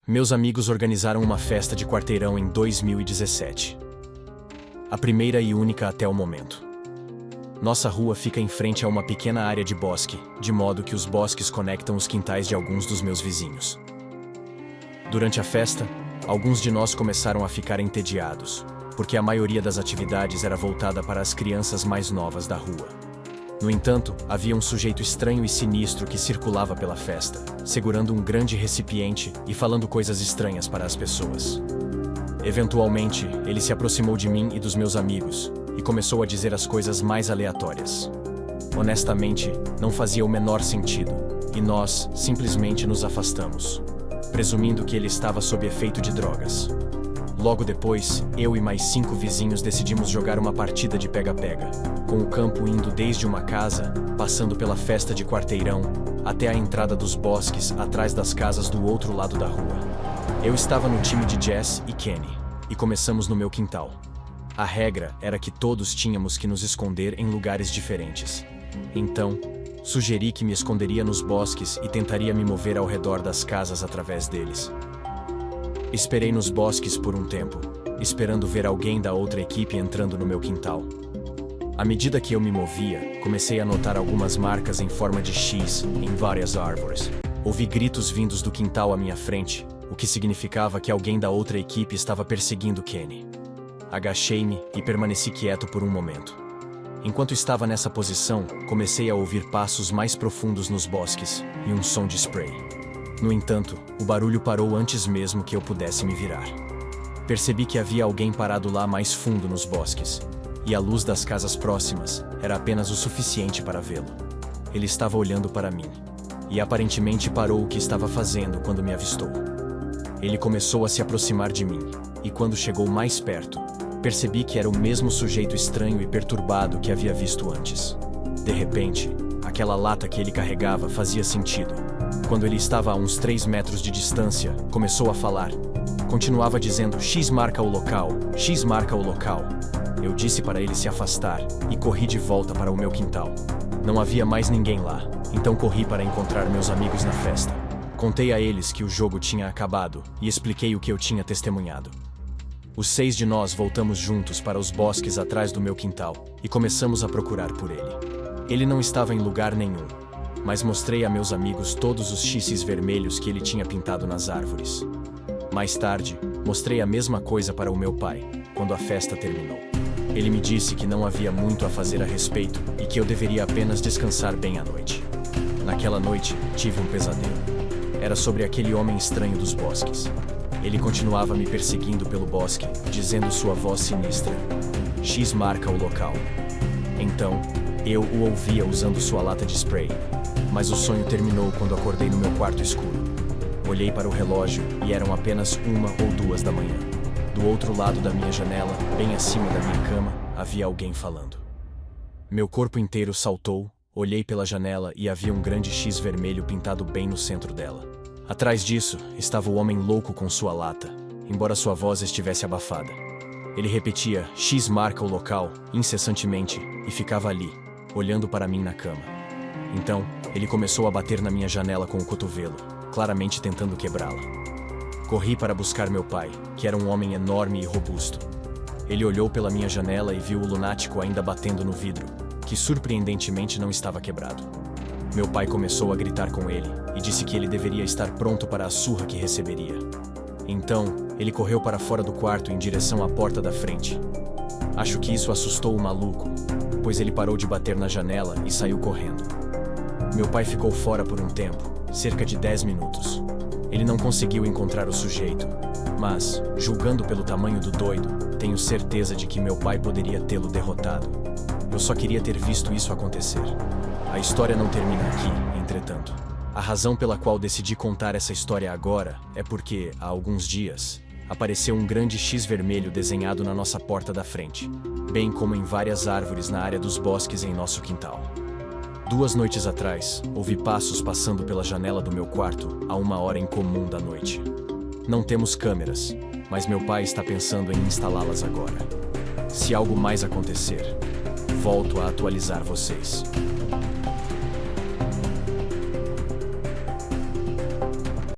Meus amigos organizaram uma festa de quarteirão em 2017. A primeira e única até o momento. Nossa rua fica em frente a uma pequena área de bosque, de modo que os bosques conectam os quintais de alguns dos meus vizinhos. Durante a festa, alguns de nós começaram a ficar entediados, porque a maioria das atividades era voltada para as crianças mais novas da rua. No entanto, havia um sujeito estranho e sinistro que circulava pela festa, segurando um grande recipiente e falando coisas estranhas para as pessoas. Eventualmente, ele se aproximou de mim e dos meus amigos, e começou a dizer as coisas mais aleatórias. Honestamente, não fazia o menor sentido, e nós simplesmente nos afastamos, presumindo que ele estava sob efeito de drogas. Logo depois, eu e mais 5 vizinhos decidimos jogar uma partida de pega-pega, com o campo indo desde uma casa, passando pela festa de quarteirão, até a entrada dos bosques atrás das casas do outro lado da rua. Eu estava no time de Jess e Kenny, e começamos no meu quintal. A regra era que todos tínhamos que nos esconder em lugares diferentes. Então, sugeri que me esconderia nos bosques e tentaria me mover ao redor das casas através deles. Esperei nos bosques por um tempo, esperando ver alguém da outra equipe entrando no meu quintal. À medida que eu me movia, comecei a notar algumas marcas em forma de X em várias árvores. Ouvi gritos vindos do quintal à minha frente, o que significava que alguém da outra equipe estava perseguindo Kenny. Agachei-me e permaneci quieto por um momento. Enquanto estava nessa posição, comecei a ouvir passos mais profundos nos bosques e um som de spray. No entanto, o barulho parou antes mesmo que eu pudesse me virar. Percebi que havia alguém parado lá mais fundo nos bosques, e a luz das casas próximas era apenas o suficiente para vê-lo. Ele estava olhando para mim, e aparentemente parou o que estava fazendo quando me avistou. Ele começou a se aproximar de mim, e quando chegou mais perto, percebi que era o mesmo sujeito estranho e perturbado que havia visto antes. De repente, aquela lata que ele carregava fazia sentido. Quando ele estava a uns 3 metros de distância, começou a falar. Continuava dizendo: X marca o local, X marca o local. Eu disse para ele se afastar e corri de volta para o meu quintal. Não havia mais ninguém lá, então corri para encontrar meus amigos na festa. Contei a eles que o jogo tinha acabado e expliquei o que eu tinha testemunhado. Os 6 de nós voltamos juntos para os bosques atrás do meu quintal e começamos a procurar por ele. Ele não estava em lugar nenhum, mas mostrei a meus amigos todos os xisses vermelhos que ele tinha pintado nas árvores. Mais tarde, mostrei a mesma coisa para o meu pai, quando a festa terminou. Ele me disse que não havia muito a fazer a respeito e que eu deveria apenas descansar bem à noite. Naquela noite, tive um pesadelo. Era sobre aquele homem estranho dos bosques. Ele continuava me perseguindo pelo bosque, dizendo sua voz sinistra: X marca o local. Então, eu o ouvia usando sua lata de spray. Mas o sonho terminou quando acordei no meu quarto escuro. Olhei para o relógio e eram apenas 1 ou 2 da manhã. Do outro lado da minha janela, bem acima da minha cama, havia alguém falando. Meu corpo inteiro saltou, olhei pela janela e havia um grande X vermelho pintado bem no centro dela. Atrás disso, estava o homem louco com sua lata, embora sua voz estivesse abafada. Ele repetia X marca o local, incessantemente, e ficava ali, olhando para mim na cama. Então, ele começou a bater na minha janela com o cotovelo, claramente tentando quebrá-la. Corri para buscar meu pai, que era um homem enorme e robusto. Ele olhou pela minha janela e viu o lunático ainda batendo no vidro, que surpreendentemente não estava quebrado. Meu pai começou a gritar com ele e disse que ele deveria estar pronto para a surra que receberia. Então, ele correu para fora do quarto em direção à porta da frente. Acho que isso assustou o maluco, pois ele parou de bater na janela e saiu correndo. Meu pai ficou fora por um tempo, cerca de 10 minutos. Ele não conseguiu encontrar o sujeito, mas, julgando pelo tamanho do doido, tenho certeza de que meu pai poderia tê-lo derrotado. Eu só queria ter visto isso acontecer. A história não termina aqui, entretanto. A razão pela qual decidi contar essa história agora é porque, há alguns dias, apareceu um grande X vermelho desenhado na nossa porta da frente, bem como em várias árvores na área dos bosques em nosso quintal. 2 noites atrás, ouvi passos passando pela janela do meu quarto a uma hora incomum da noite. Não temos câmeras, mas meu pai está pensando em instalá-las agora. Se algo mais acontecer, volto a atualizar vocês.